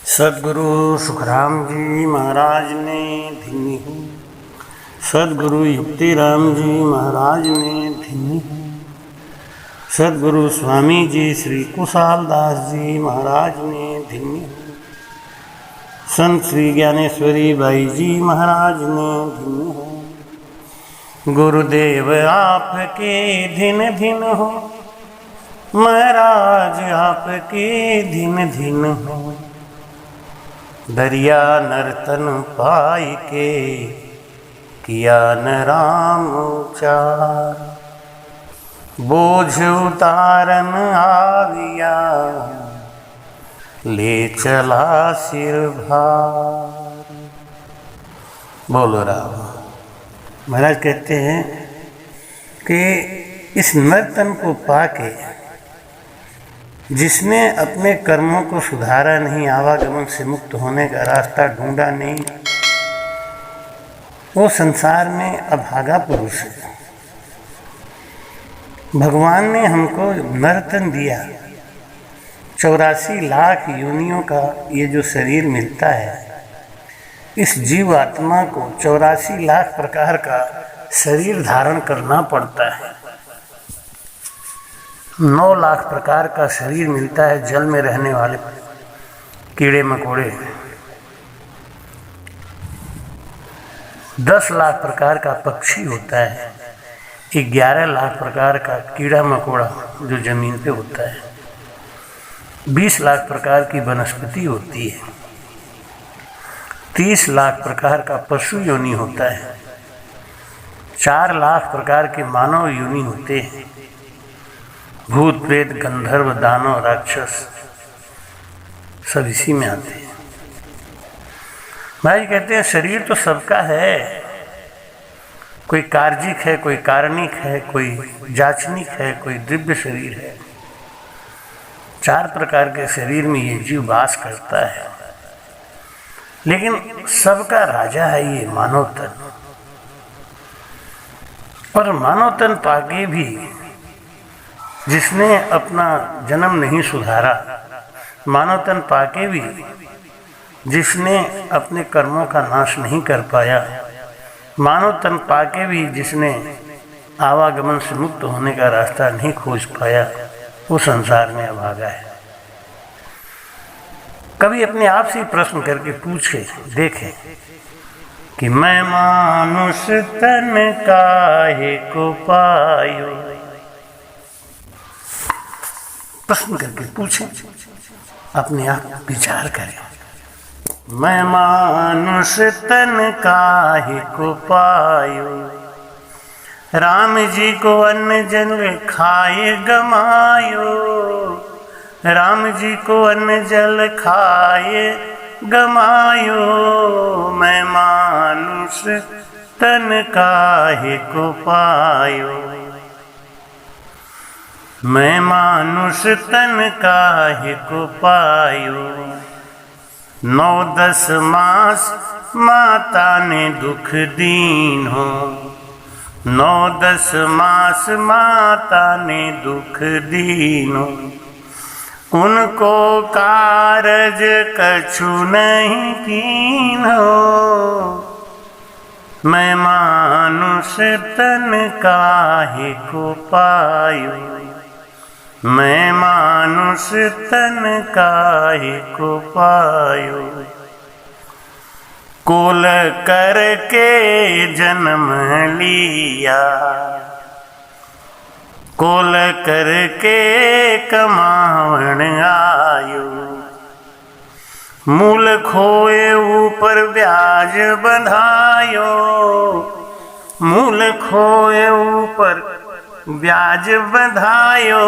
सदगुरु सुखराम जी महाराज ने धीनी हूँ। सदगुरु युक्तिराम जी महाराज ने धीनी हूँ। सदगुरु स्वामी जी श्री कुशाल दास जी महाराज ने धीनी हूँ। संत श्री ज्ञानेश्वरी बाई जी महाराज ने धीनी हूँ। गुरुदेव आपके धिन धिन हो, महाराज आपके धिन धिन हो। दरिया नर्तन पाई के किया न राम उचार, बोझ उतारन आविया ले चला सिर भार। बोलो राम। महाराज कहते हैं कि इस नर्तन को पाके जिसने अपने कर्मों को सुधारा नहीं, आवागमन से मुक्त होने का रास्ता ढूंढा नहीं, वो संसार में अभागा पुरुष है। भगवान ने हमको नर्तन दिया। 84 लाख योनियों का ये जो शरीर मिलता है, इस जीव आत्मा को 84 लाख प्रकार का शरीर धारण करना पड़ता है। 9 लाख प्रकार का शरीर मिलता है जल में रहने वाले कीड़े मकोड़े। 10 लाख प्रकार का पक्षी होता है। 11 लाख प्रकार का कीड़ा मकोड़ा जो जमीन पे होता है। 20 लाख प्रकार की वनस्पति होती है। 30 लाख प्रकार का पशु योनि होता है। 4 लाख प्रकार के मानव योनि होते हैं। भूत प्रेत गंधर्व दानव राक्षस सब इसी में आते हैं। भाई कहते हैं शरीर तो सबका है, कोई कार्जिक है, कोई कारणिक है, कोई जाचनिक है, कोई दिव्य शरीर है। 4 प्रकार के शरीर में ये जीव वास करता है। लेकिन सबका राजा है ये मानव तन। और मानव तन पाके भी जिसने अपना जन्म नहीं सुधारा, मानव तन पाके भी जिसने अपने कर्मों का नाश नहीं कर पाया, मानव तन पाके भी जिसने आवागमन से मुक्त होने का रास्ता नहीं खोज पाया, वो संसार में अभागा है। कभी अपने आप से प्रश्न करके पूछे देखे कि मैं मानुष तन काहे को पायो। प्रश्न करके पूछें, अपने आप विचार करें। मैं मानुष तन काहे को पायो, राम जी को अन्न जल खाए गमायो। राम जी को अन्न जल खाए गमायो, मैं मानुष तन काहे को पायो। मैं मानुष तन काहे को पायो, 9-10 मास माता ने दुख दीन हो। 9-10 मास माता ने दुख दीन हो, उनको कारज कछु नहीं कीन हो। मैं मानुष तन काहे को पायो, मैं मानुष तन काहे को पायो। कोल करके जन्म लिया, कोल करके कमावन आयो। मूल खोए ऊपर ब्याज बंधायो, मूल खोए ऊपर ब्याज बंधायो।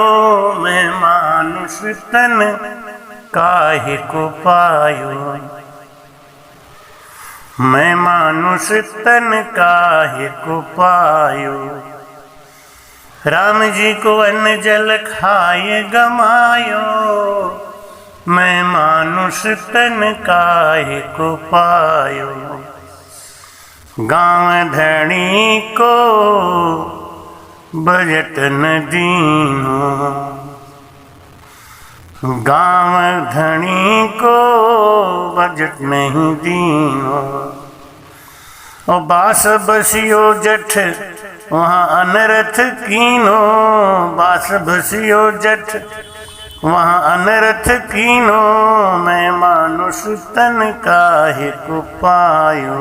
मैं मानुष तन काहे को पायो, मैं मानुष तन काहे को पायो। राम जी को अन्न जल खाए गमायो, मैं मानुष तन काहे को पायो। गाँव धनी को बजट न दीनो, गाँव धनी को बजट नहीं दीनो। और बास बसियो जठ वहाँ अनरथ कीनो, बास बसियो जठ वहाँ अनरथ कीनो। मैं मानुष तन काहे को पायो,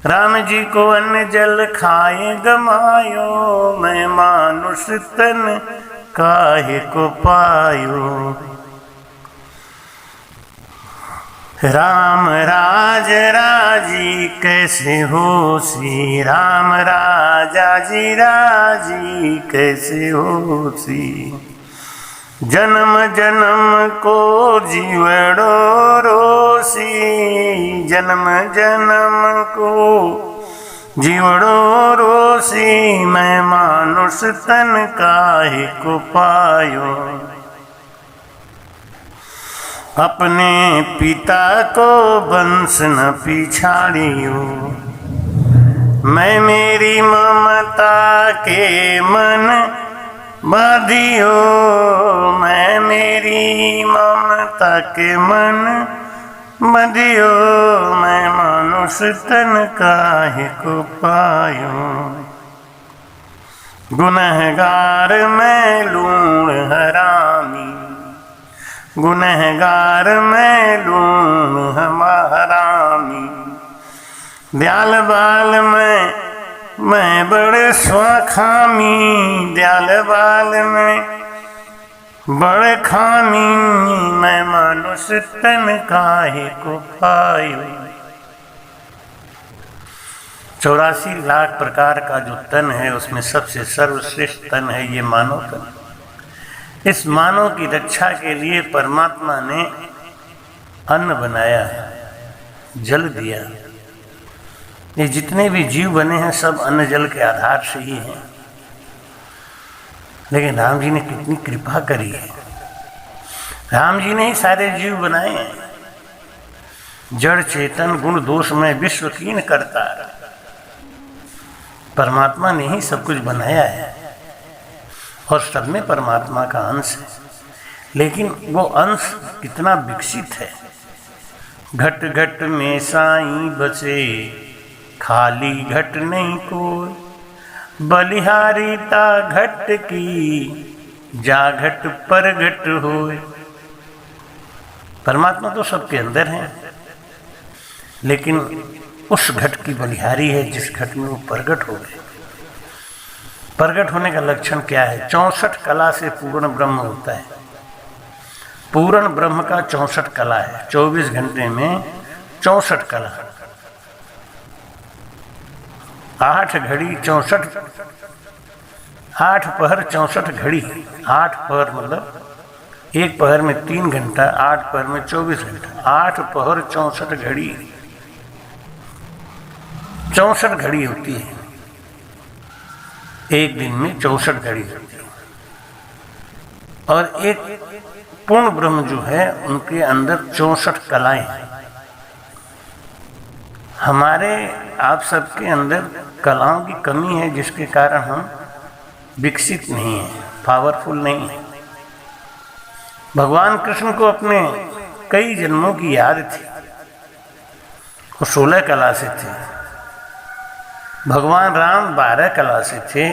राम जी को अन्न जल खाए गमायो। मैं मानुष तन काहे को पायो। राम राज राजी कैसे होसी, राम राजा जी राजी कैसे होसी। जन्म जन्म को जीवड़ो रोसी, जन्म जन्म को जीवड़ो रोसी। मैं मानुष तन काहे को पायो, अपने पिता को वंश न पिछाड़ियो। मैं मेरी ममता के मन बाधियो, मैं मेरी ममता के मन बधियो। मैं मानुष तन काहे को पायो, गुनहगार मैं लूण हरामी, गुनहगार मैं लूण हरामी। दयाल बाल मैं बड़े स्वाखामी, दयाल बाल में बड़े खामी। मैं मानुष तन काहे को पायो। 84 लाख प्रकार का जो तन है उसमें सबसे सर्वश्रेष्ठ तन है ये मानव तन। इस मानव की रक्षा के लिए परमात्मा ने अन्न बनाया, जल दिया। ये जितने भी जीव बने हैं सब अन्न जल के आधार से ही हैं। लेकिन राम जी ने कितनी कृपा करी है, राम जी ने ही सारे जीव बनाए हैं। जड़ चेतन गुण दोष में विश्व कीन करता, परमात्मा ने ही सब कुछ बनाया है और सब में परमात्मा का अंश है। लेकिन वो अंश कितना विकसित है। घट घट में साईं बसे, खाली घट नहीं कोई। बलिहारी ता घट की, जा घट पर घट होए। परमात्मा तो सबके अंदर है, लेकिन उस घट की बलिहारी है जिस घट में वो प्रगट हो गए। प्रगट होने का लक्षण क्या है? 64 कला से पूर्ण ब्रह्म होता है। पूर्ण ब्रह्म का 64 कला है। 24 घंटे में 64 कला, 8 घड़ी 64, 8 पहर 64 घड़ी। 8 पहर मतलब एक पहर में 3 घंटा, 8 पहर में 24 घंटा। 8 पहर 64 घड़ी, 64 घड़ी होती है। एक दिन में 64 घड़ी होती है। और एक पूर्ण ब्रह्म जो है उनके अंदर 64 कलाएं हैं। हमारे आप सबके अंदर कलाओं की कमी है, जिसके कारण हम विकसित नहीं हैं, पावरफुल नहीं हैं। भगवान कृष्ण को अपने कई जन्मों की याद थी, वो 16 कला से थे। भगवान राम 12 कला से थे।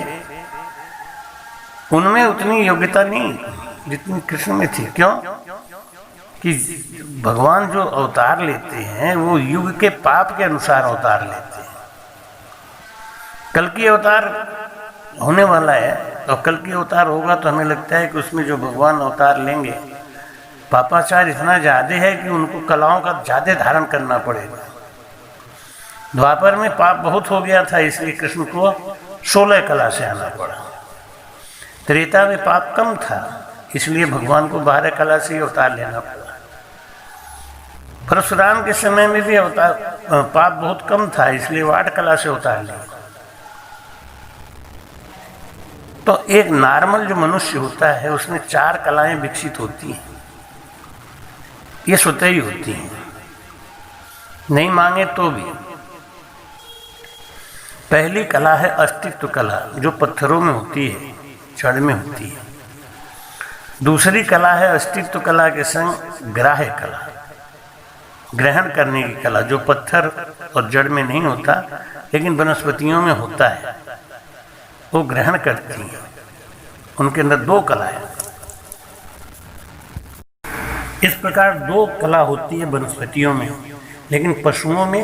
उनमें उतनी योग्यता नहीं जितनी कृष्ण में थी। क्यों? कि भगवान जो अवतार लेते हैं वो युग के पाप के अनुसार अवतार लेते हैं। कल की अवतार होने वाला है, तो कल की अवतार होगा तो हमें लगता है कि उसमें जो भगवान अवतार लेंगे पापाचार इतना ज़्यादा है कि उनको कलाओं का ज़्यादा धारण करना पड़ेगा। द्वापर में पाप बहुत हो गया था, इसलिए कृष्ण को 16 कला से आना पड़ा। त्रेता में पाप कम था, इसलिए भगवान को 12 कला से ही अवतार लेना पड़ा। परशुराम के समय में भी अवतार पाप बहुत कम था, इसलिए वो 8 कला से अवतार लिया। तो एक नॉर्मल जो मनुष्य होता है उसमें 4 कलाएं विकसित होती हैं। ये स्वतः ही होती हैं, नहीं मांगे तो भी। पहली कला है अस्तित्व कला, जो पत्थरों में होती है, जड़ में होती है। दूसरी कला है अस्तित्व कला के संग ग्राह्य कला, ग्रहण करने की कला, जो पत्थर और जड़ में नहीं होता लेकिन वनस्पतियों में होता है, वो ग्रहण करती हैं। उनके अंदर 2 कला है। इस प्रकार 2 कला होती है वनस्पतियों में, लेकिन पशुओं में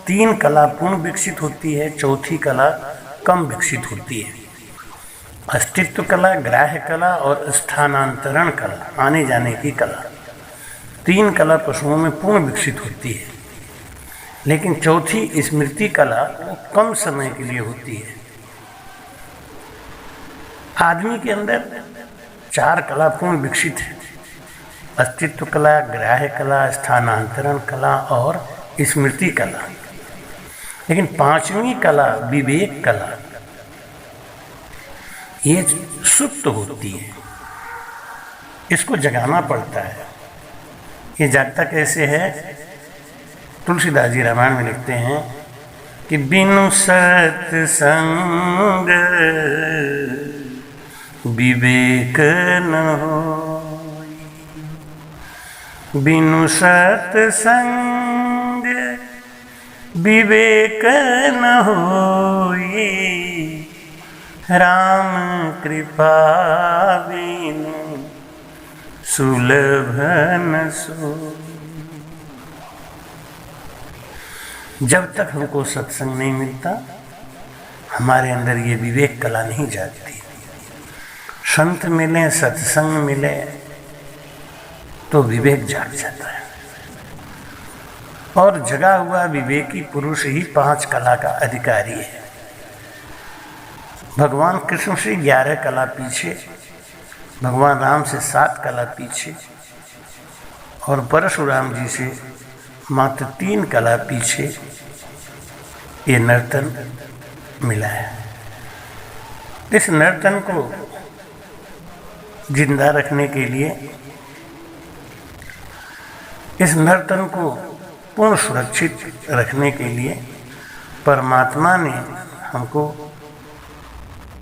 3 कला पूर्ण विकसित होती है, चौथी कला कम विकसित होती है। अस्तित्व कला, ग्राह्य कला और स्थानांतरण कला, आने जाने की कला। 3 कला पशुओं में पूर्ण विकसित होती है, लेकिन चौथी स्मृति कला वो कम समय के लिए होती है। आदमी के अंदर 4 कला पूर्ण विकसित है, अस्तित्व कला, ग्राह्य कला, स्थानांतरण कला और स्मृति कला। लेकिन 5वीं कला विवेक कला, ये सुप्त होती है, इसको जगाना पड़ता है। ये जागता कैसे है? तुलसीदास जी रामायण में लिखते हैं कि बिनु सत्संग विवेक न होई, बिनु सत्संग विवेक न होई, राम कृपा बिनु सुलभ न सोई। जब तक हमको सत्संग नहीं मिलता, हमारे अंदर ये विवेक कला नहीं जागती। संत मिले, सत्संग मिले तो विवेक जाग जाता है। और जगा हुआ विवेकी पुरुष ही 5 कला का अधिकारी है। भगवान कृष्ण से 11 कला पीछे, भगवान राम से 7 कला पीछे और परशुराम जी से मात्र 3 कला पीछे ये नर्तन मिला है। इस नर्तन को जिंदा रखने के लिए, इस नर्तन को पूर्ण सुरक्षित रखने के लिए परमात्मा ने हमको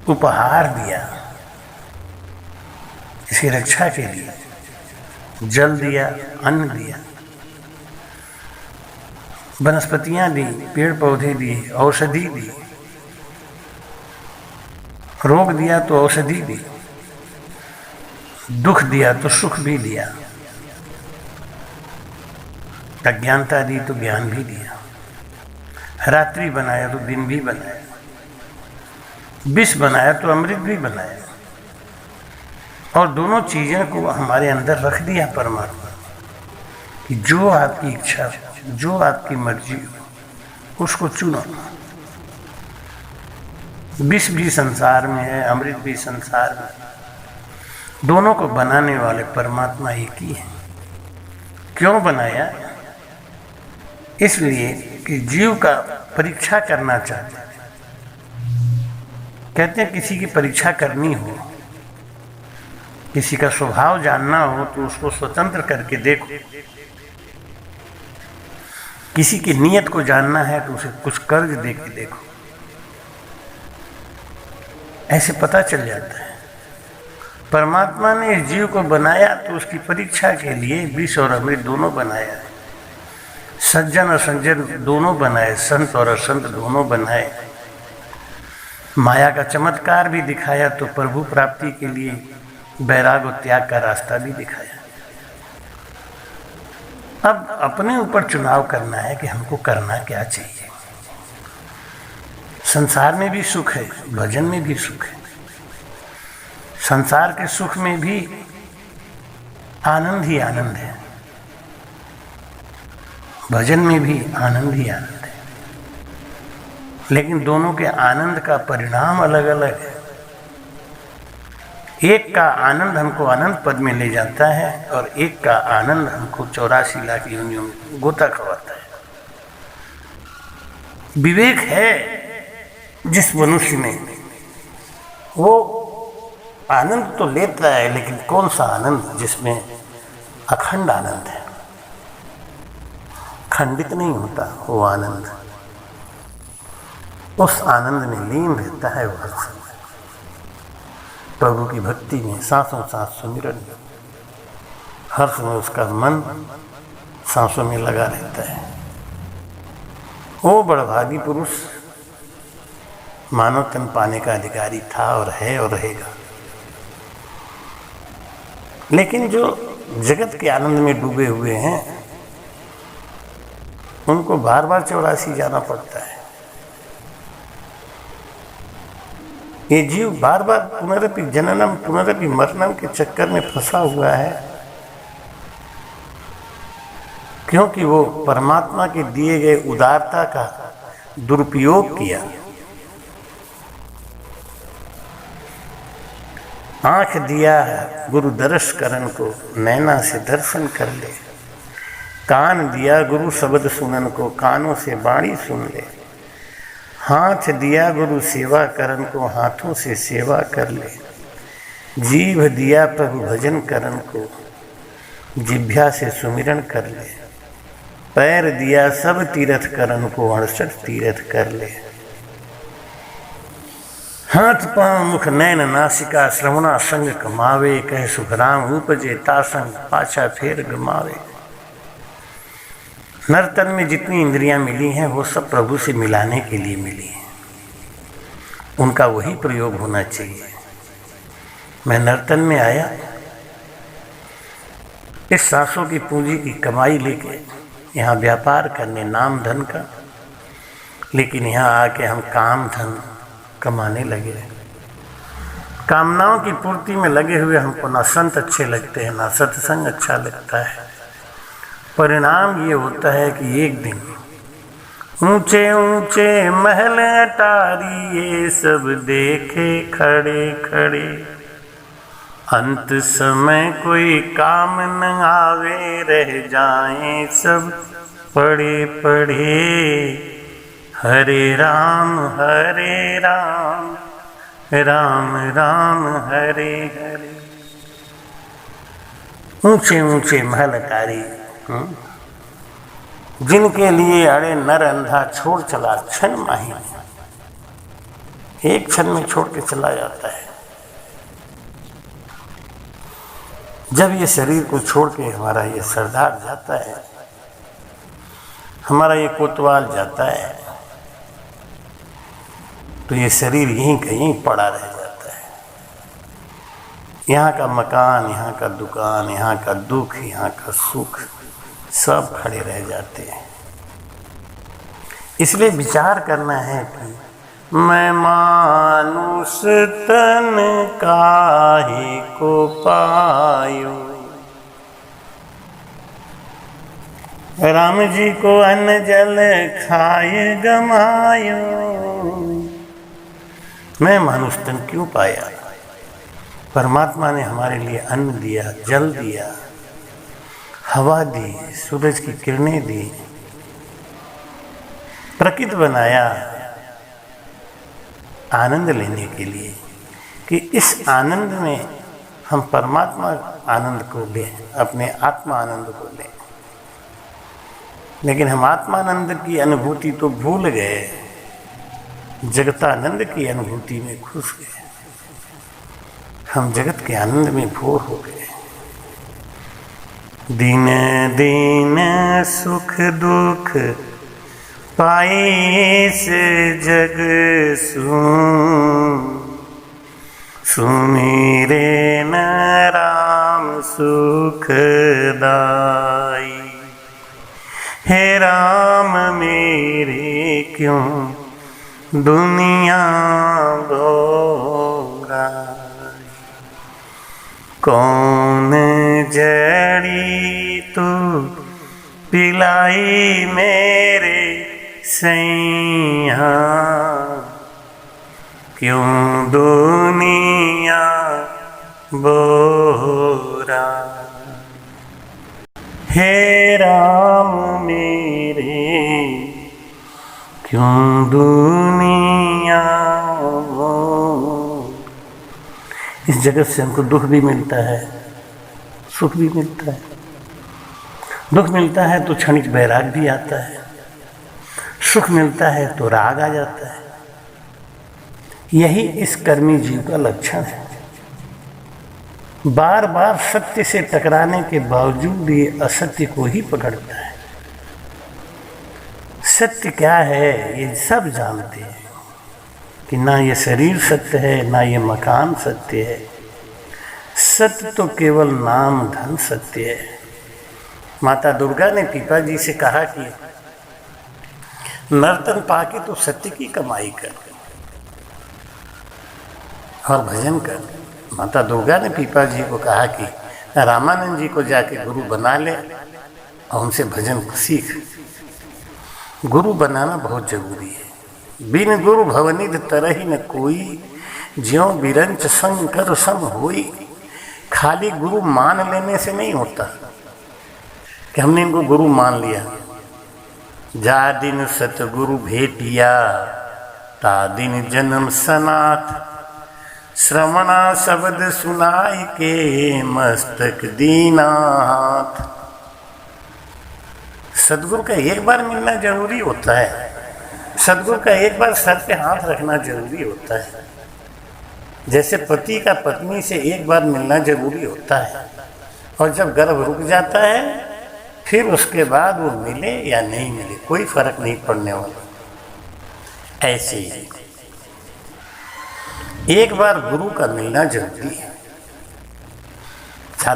उपहार दिया। इसकी रक्षा के लिए जल दिया, अन्न दिया, वनस्पतियां दी, पेड़ पौधे दिए, औषधि दी, रोग दिया तो औषधि दी, दुख दिया तो सुख भी दिया, अज्ञानता दी तो ज्ञान भी दिया, रात्रि बनाया तो दिन भी बनाया, विष बनाया तो अमृत भी बनाया, और दोनों चीज़ों को हमारे अंदर रख दिया परमात्मा कि जो आपकी इच्छा हो, जो आपकी मर्जी हो, उसको चुनो। विष भी संसार में है, अमृत भी संसार में, दोनों को बनाने वाले परमात्मा एक ही है। क्यों बनाया? इसलिए कि जीव का परीक्षा करना चाहते हैं। कहते हैं किसी की परीक्षा करनी हो, किसी का स्वभाव जानना हो तो उसको स्वतंत्र करके देखो। किसी की नीयत को जानना है तो उसे कुछ कर्ज दे के देखो, ऐसे पता चल जाता है। परमात्मा ने इस जीव को बनाया तो उसकी परीक्षा के लिए विष और अमृत दोनों बनाया है, सज्जन और सज्जन दोनों बनाए, संत और असंत दोनों बनाए। माया का चमत्कार भी दिखाया तो प्रभु प्राप्ति के लिए वैराग और त्याग का रास्ता भी दिखाया। अब अपने ऊपर चुनाव करना है कि हमको करना क्या चाहिए। संसार में भी सुख है, भजन में भी सुख है। संसार के सुख में भी आनंद ही आनंद है, भजन में भी आनंद ही आनंद है। लेकिन दोनों के आनंद का परिणाम अलग अलग है। एक का आनंद हमको अनंत पद में ले जाता है और एक का आनंद हमको 84 लाख योनियों में गोता खवाता है। विवेक है जिस मनुष्य में, वो आनंद तो लेता है, लेकिन कौन सा आनंद? जिसमें अखंड आनंद है, खंडित नहीं होता वो आनंद। उस आनंद में लीन रहता है वो हर समय, प्रभु की भक्ति में सांसों सांस सुमिरन, हर समय उसका मन सांसों में लगा रहता है। वो बड़भागी पुरुष मानव तन पाने का अधिकारी था और है और रहेगा। लेकिन जो जगत के आनंद में डूबे हुए हैं उनको बार बार 84 जाना पड़ता है। ये जीव बार बार पुनरपि जननम पुनरपि मरणम के चक्कर में फंसा हुआ है, क्योंकि वो परमात्मा के दिए गए उदारता का दुरुपयोग किया। आंख दिया गुरु दर्श करन को, नैना से दर्शन कर ले। कान दिया गुरु शब्द सुनन को, कानों से वाणी सुन ले। हाथ दिया गुरु सेवा करन को, हाथों से सेवा कर ले। जीभ दिया प्रभु भजन करन को, जिह्वा से सुमिरन कर ले। पैर दिया सब तीर्थ करन को, 68 तीर्थ कर ले। हाथ पांव मुख नैन नासिका, श्रवणा संग कमावे। कह सुखराम उपजे तासंग, पाछा फेर गमावे। नर्तन में जितनी इंद्रियां मिली हैं वो सब प्रभु से मिलाने के लिए मिली हैं, उनका वही प्रयोग होना चाहिए। मैं नर्तन में आया इस सांसों की पूंजी की कमाई लेके यहाँ व्यापार करने, नाम धन का, लेकिन यहाँ आके हम काम धन कमाने लगे। कामनाओं की पूर्ति में लगे हुए हमको ना संत अच्छे लगते हैं, ना सत्संग अच्छा लगता है। परिणाम ये होता है कि एक दिन ऊंचे ऊंचे महल अटारी ये सब देखे खड़े खड़े। अंत समय कोई काम न आवे, रह जाएं सब पड़े पड़े। हरे राम राम राम हरे हरे। ऊंचे ऊंचे महल अटारी जिनके लिए अड़े नर अंधा छोड़ चला क्षण माही, एक क्षण में छोड़ के चला जाता है। जब ये शरीर को छोड़ के हमारा ये सरदार जाता है, हमारा ये कोतवाल जाता है, तो ये शरीर यहीं कहीं पड़ा रह जाता है। यहाँ का मकान, यहाँ का दुकान, यहाँ का दुख, यहाँ का सुख सब खड़े रह जाते हैं। इसलिए विचार करना है कि मैं मानुष तन काहे को पायो। राम जी को अन्न जल खाए गमायो। मैं मानुष तन क्यों पाया? परमात्मा ने हमारे लिए अन्न दिया, जल दिया, हवा दी, सूरज की किरणें दी, प्रकृति बनाया आनंद लेने के लिए कि इस आनंद में हम परमात्मा आनंद को लें, अपने आत्मा आनंद को लें। लेकिन हम आत्मानंद की अनुभूति तो भूल गए, जगतानंद की अनुभूति में घुस गए। हम जगत के आनंद में भोर हो गए। दिन दिन सुख दुख पाए से जग सुमिरे न राम सुखदाई। हे राम मेरे क्यों दुनिया भोरा। कौन जड़ी तू पिलाई मेरे सैया। क्यों दुनिया बोरा। हे राम मेरे क्यों दुनिया। इस जगत से हमको दुख भी मिलता है, सुख भी मिलता है। दुख मिलता है तो क्षणिक वैराग भी आता है, सुख मिलता है तो राग आ जाता है। यही इस कर्मी जीव का लक्षण है। बार बार सत्य से टकराने के बावजूद ये असत्य को ही पकड़ता है। सत्य क्या है ये सब जानते हैं कि ना ये शरीर सत्य है, ना ये मकान सत्य है। सत्य तो केवल नाम धन सत्य है। माता दुर्गा ने पीपा जी से कहा कि नर्तन पाके तो सत्य की कमाई कर और भजन कर। माता दुर्गा ने पीपा जी को कहा कि रामानंद जी को जाके गुरु बना ले और उनसे भजन सीख। गुरु बनाना बहुत जरूरी है। बिन गुरु भवनिध तरहि न कोई, ज्यों बिरंच शंकर सम होई। खाली गुरु मान लेने से नहीं होता कि हमने इनको गुरु मान लिया। जा दिन सतगुरु भेटिया, ता दिन जन्म सनाथ। श्रवणा शब्द सुनाई के, मस्तक दीना हाथ। सदगुरु का एक बार मिलना जरूरी होता है। सदगुरु का एक बार सर पे हाथ रखना जरूरी होता है। जैसे पति का पत्नी से एक बार मिलना जरूरी होता है, और जब गर्भ रुक जाता है फिर उसके बाद वो मिले या नहीं मिले कोई फर्क नहीं पड़ने वाला। ऐसे ही एक बार गुरु का मिलना जरूरी है।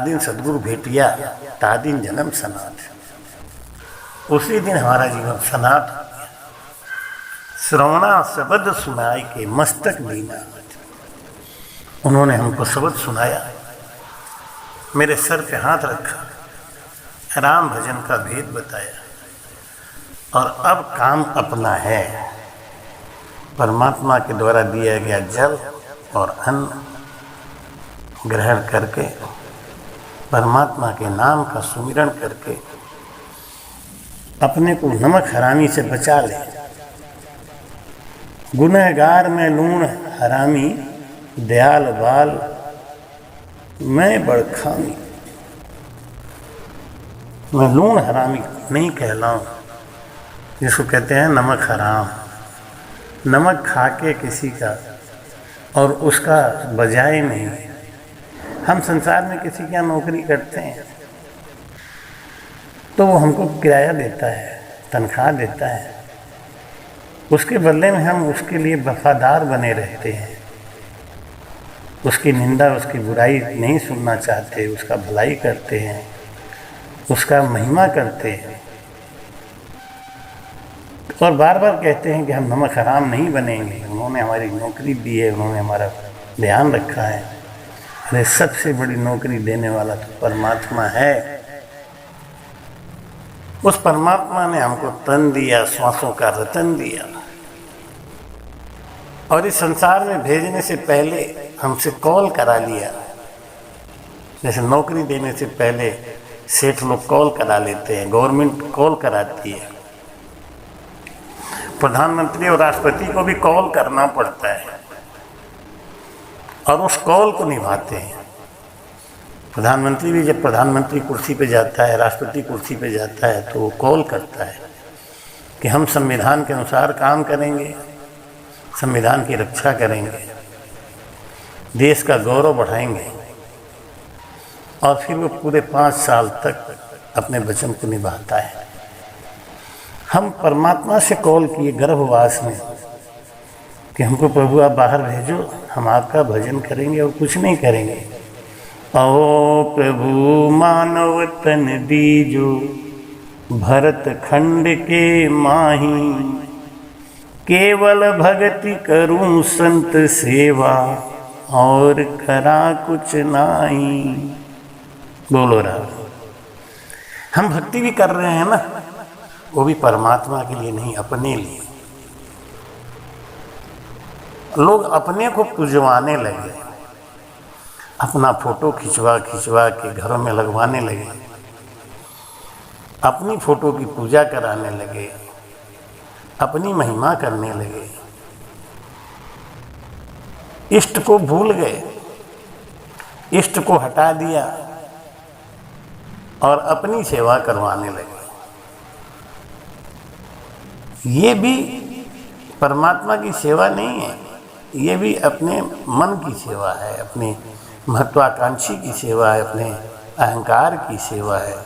दिन सदगुरु भेटिया, ता दिन जन्म सनाथ। उसी दिन हमारा जीवन सनाथ हो गया। श्रवणा शब्द सुनाई के, मस्तक दीना। उन्होंने हमको शब्द सुनाया, मेरे सर पे हाथ रखा, राम भजन का भेद बताया, और अब काम अपना है। परमात्मा के द्वारा दिया गया जल और अन्न ग्रहण करके, परमात्मा के नाम का सुमिरन करके अपने को नमक हरामी से बचा ले। गुनहगार में लूण हरामी, दयाल बाल मैं बड़खामी। मैं लूण हरामी नहीं कहलाऊं, जिसको कहते हैं नमक हराम। नमक खा के किसी का और उसका बजाय नहीं। हम संसार में किसी के यहाँ नौकरी करते हैं तो वो हमको किराया देता है, तनख्वाह देता है, उसके बदले में हम उसके लिए वफादार बने रहते हैं। उसकी निंदा, उसकी बुराई नहीं सुनना चाहते, उसका भलाई करते हैं, उसका महिमा करते हैं, और बार बार कहते हैं कि हम नमक हराम नहीं बनेंगे। उन्होंने हमारी नौकरी दी है, उन्होंने हमारा ध्यान रखा है। अरे सबसे बड़ी नौकरी देने वाला तो परमात्मा है। उस परमात्मा ने हमको तन दिया, श्वासों का रतन दिया, और इस संसार में भेजने से पहले हमसे कॉल करा लिया। जैसे नौकरी देने से पहले सेठ लोग कॉल करा लेते हैं, गवर्नमेंट कॉल कराती है। प्रधानमंत्री और राष्ट्रपति को भी कॉल करना पड़ता है, और उस कॉल को निभाते हैं। प्रधानमंत्री भी जब प्रधानमंत्री कुर्सी पे जाता है, राष्ट्रपति कुर्सी पे जाता है, तो वो कॉल करता है कि हम संविधान के अनुसार काम करेंगे, संविधान की रक्षा करेंगे, देश का गौरव बढ़ाएंगे, और फिर वो पूरे 5 साल तक अपने वचन को निभाता है। हम परमात्मा से कॉल किए गर्भवास में कि हमको प्रभु आप बाहर भेजो, हम आपका भजन करेंगे और कुछ नहीं करेंगे। ओ प्रभु मानव तन दीजो, भरत खंड के माही। केवल भगति करूं संत सेवा, और करा कुछ नाही। बोलो राम। हम भक्ति भी कर रहे हैं ना, वो भी परमात्मा के लिए नहीं, अपने लिए। लोग अपने को पुजवाने लगे, अपना फोटो खिंचवा खिंचवा के घरों में लगवाने लगे, अपनी फोटो की पूजा कराने लगे, अपनी महिमा करने लगे, इष्ट को भूल गए, इष्ट को हटा दिया और अपनी सेवा करवाने लगे। ये भी परमात्मा की सेवा नहीं है, ये भी अपने मन की सेवा है, अपने महत्वाकांक्षी की सेवा है, अपने अहंकार की सेवा है,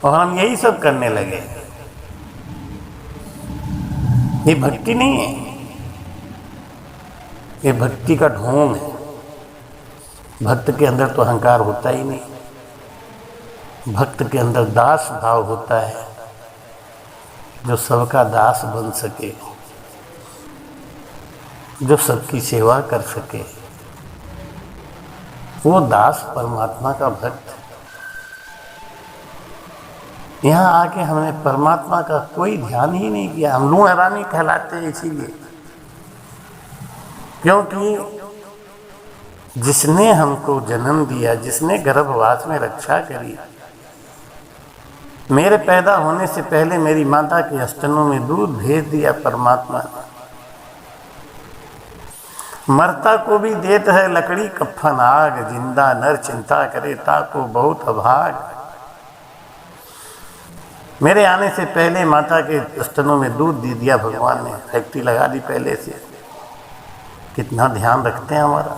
और हम यही सब करने लगे। ये भक्ति नहीं है, ये भक्ति का ढोंग है। भक्त के अंदर तो अहंकार होता ही नहीं। भक्त के अंदर दास भाव होता है, जो सबका दास बन सके, जो सबकी सेवा कर सके, वो दास परमात्मा का भक्त। यहाँ आके हमने परमात्मा का कोई ध्यान ही नहीं किया। हम लूण हरामी कहलाते हैं इसीलिए, क्योंकि जिसने हमको जन्म दिया, जिसने गर्भवास में रक्षा करी, मेरे पैदा होने से पहले मेरी माता के स्तनों में दूध भेज दिया परमात्मा ने। मरता को भी देता है लकड़ी कफन आग, जिंदा नर चिंता करे ताको बहुत अभाग। मेरे आने से पहले माता के स्तनों में दूध दे दिया भगवान ने, फैक्ट्री लगा दी पहले से। कितना ध्यान रखते हैं हमारा।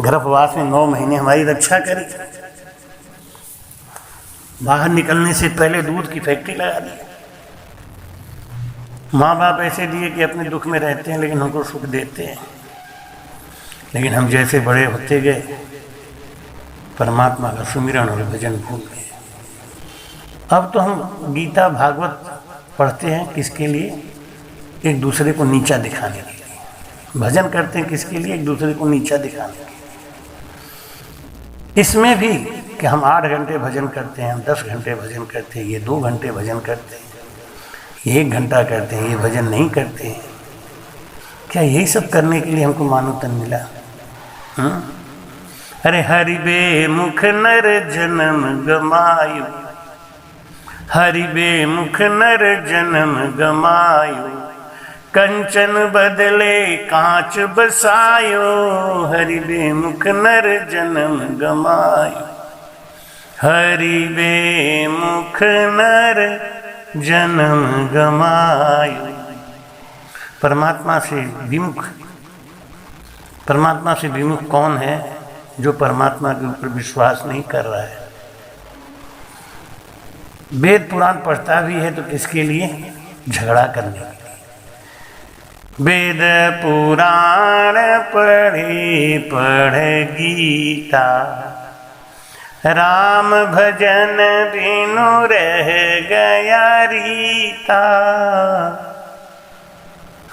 गर्भवास में 9 महीने हमारी रक्षा करी, बाहर निकलने से पहले दूध की फैक्ट्री लगा दी। माँ बाप ऐसे दिए कि अपने दुख में रहते हैं लेकिन हमको सुख देते हैं। लेकिन हम जैसे बड़े होते गए, परमात्मा का सुमिरन और भजन भूल गए। अब तो हम गीता भागवत पढ़ते हैं किसके लिए? एक दूसरे को नीचा दिखाने के लिए। भजन करते हैं किसके लिए? एक दूसरे को नीचा दिखाने के लिए। इसमें भी कि हम 8 घंटे भजन करते हैं, हम 10 घंटे भजन करते हैं, ये 2 घंटे भजन करते हैं, ये 1 घंटा करते हैं, ये भजन नहीं करते हैं। क्या यही सब करने के लिए हमको मानव तन मिला? अरे हरि बे मुख नर जन्म गमायु, हरि बे मुख नर जन्म गमायु, कंचन बदले कांच बसायो, हरि बे मुख नर जन्म गमायो, हरि बे मुख नर जन्म गमायो। परमात्मा से विमुख, परमात्मा से विमुख कौन है? जो परमात्मा के ऊपर विश्वास नहीं कर रहा है। वेद पुराण पढ़ता भी है तो किसके लिए? झगड़ा करने के लिए। वेद पुराण पढ़े पढ़े गीता, राम भजन बिनु रह गया रीता,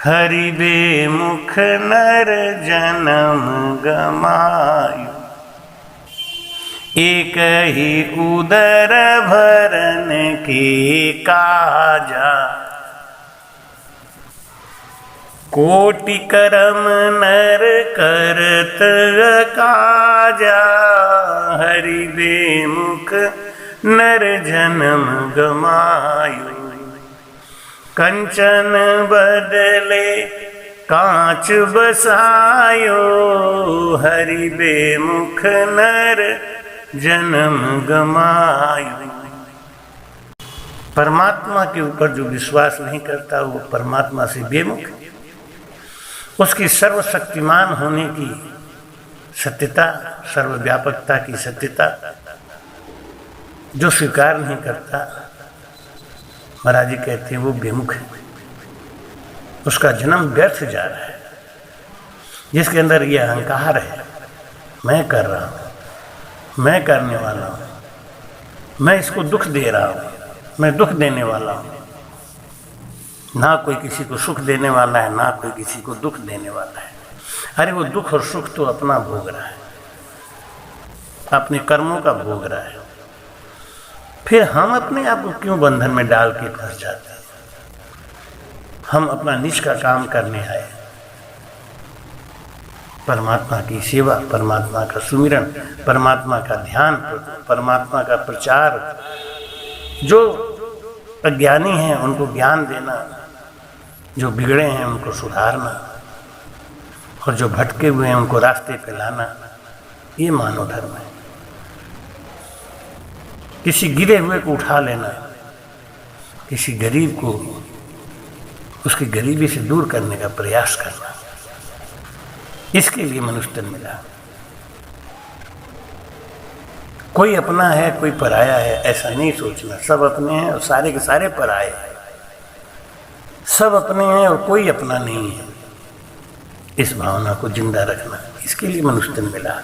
हरि बे मुख नर जन्म गमायु, एक ही उदर भरन के काजा, कोटि करम नर करत काजा, हरि बे मुख नर जन्म गमायु, कंचन बदले कांच बसायो, हरि बे मुख नर जन्म गमायु। परमात्मा के ऊपर जो विश्वास नहीं करता वो परमात्मा से बेमुख, उसकी सर्वशक्तिमान होने की सत्यता, सर्वव्यापकता की सत्यता जो स्वीकार नहीं करता, महाराज जी कहते हैं वो बेमुख है। उसका जन्म व्यर्थ जा रहा है। जिसके अंदर ये अहंकार है, मैं कर रहा हूँ, मैं करने वाला हूँ, मैं इसको दुख दे रहा हूँ, मैं दुख देने वाला हूँ। ना कोई किसी को सुख देने वाला है, ना कोई किसी को दुख देने वाला है। अरे वो दुख और सुख तो अपना भोग रहा है, अपने कर्मों का भोग रहा है। फिर हम अपने आप को क्यों बंधन में डाल के फंस जाते हैं? हम अपना निज का काम करने आए, परमात्मा की सेवा, परमात्मा का सुमिरन, परमात्मा का ध्यान, परमात्मा का प्रचार। जो अज्ञानी हैं उनको ज्ञान देना, जो बिगड़े हैं उनको सुधारना, और जो भटके हुए हैं उनको रास्ते पे लाना, ये मानव धर्म है। किसी गिरे हुए को उठा लेना, किसी गरीब को उसकी गरीबी से दूर करने का प्रयास करना, इसके लिए मनुष्य तन मिला। कोई अपना है कोई पराया है ऐसा नहीं सोचना। सब अपने हैं और सारे के सारे पराए हैं। सब अपने हैं और कोई अपना नहीं है। इस भावना को जिंदा रखना, इसके लिए मनुष्य तन मिला।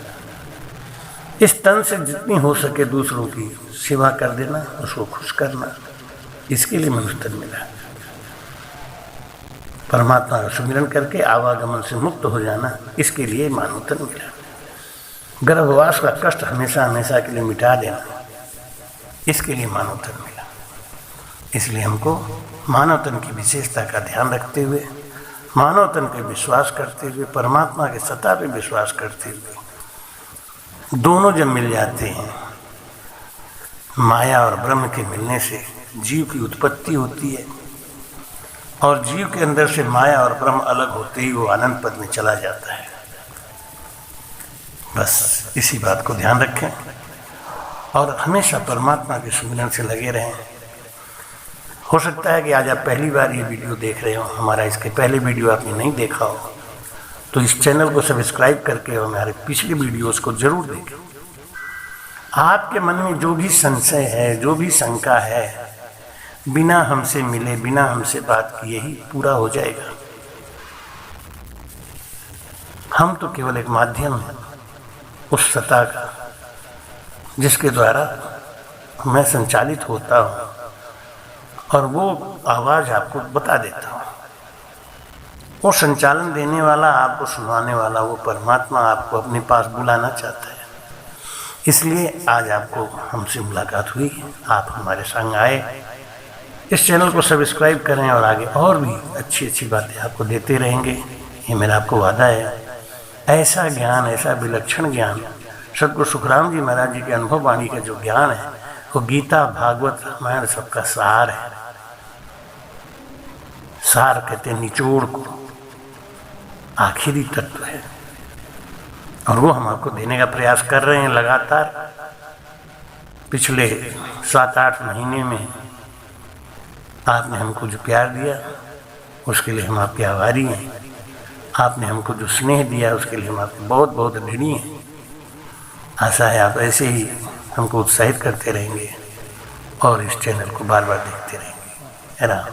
इस तन से जितनी हो सके दूसरों की सेवा कर देना, उसको खुश करना, इसके लिए मनुष्य तन मिला। परमात्मा का सुमिरन करके आवागमन से मुक्त हो जाना, इसके लिए मानव तन मिला। गर्भवास का कष्ट हमेशा हमेशा के लिए मिटा देना, इसके लिए मानव तन मिला। इसलिए हमको मानव तन की विशेषता का ध्यान रखते हुए, मानव तन पे विश्वास करते हुए, परमात्मा के सत्ता पे विश्वास करते हुए, दोनों जब मिल जाते हैं, माया और ब्रह्म के मिलने से जीव की उत्पत्ति होती है और जीव के अंदर से माया और ब्रह्म अलग होते ही वो आनंद पद में चला जाता है। बस इसी बात को ध्यान रखें और हमेशा परमात्मा के सुमिरन से लगे रहें। हो सकता है कि आज आप पहली बार ये वीडियो देख रहे हो, हमारा इसके पहले वीडियो आपने नहीं देखा हो, तो इस चैनल को सब्सक्राइब करके और हमारे पिछले वीडियोस को जरूर देखें। आपके मन में जो भी संशय है, जो भी शंका है, बिना हमसे मिले, बिना हमसे बात किए ही पूरा हो जाएगा। हम तो केवल एक माध्यम हैं उस सत्ता का जिसके द्वारा मैं संचालित होता हूँ और वो आवाज़ आपको बता देता हूँ। वो संचालन देने वाला, आपको सुनाने वाला, वो परमात्मा आपको अपने पास बुलाना चाहता है। इसलिए आज आपको हमसे मुलाकात हुई, आप हमारे संग आए। इस चैनल को सब्सक्राइब करें और आगे और भी अच्छी अच्छी बातें आपको देते रहेंगे, ये मेरा आपको वादा है। ऐसा ज्ञान, ऐसा विलक्षण ज्ञान, सद्गुरु सुखराम जी महाराज जी के अनुभव वाणी का जो ज्ञान है, वो गीता, भागवत, रामायण सबका सार है। सार कहते हैं निचोड़ को, आखिरी तत्व है, और वो हम आपको देने का प्रयास कर रहे हैं लगातार। पिछले 7-8 महीने में आपने हमको जो प्यार दिया उसके लिए हम आपके आभारी हैं। आपने हमको जो स्नेह दिया उसके लिए हम आपके बहुत बहुत ऋणी हैं। आशा है आप ऐसे ही हमको उत्साहित करते रहेंगे और इस चैनल को बार बार देखते रहेंगे। है ना।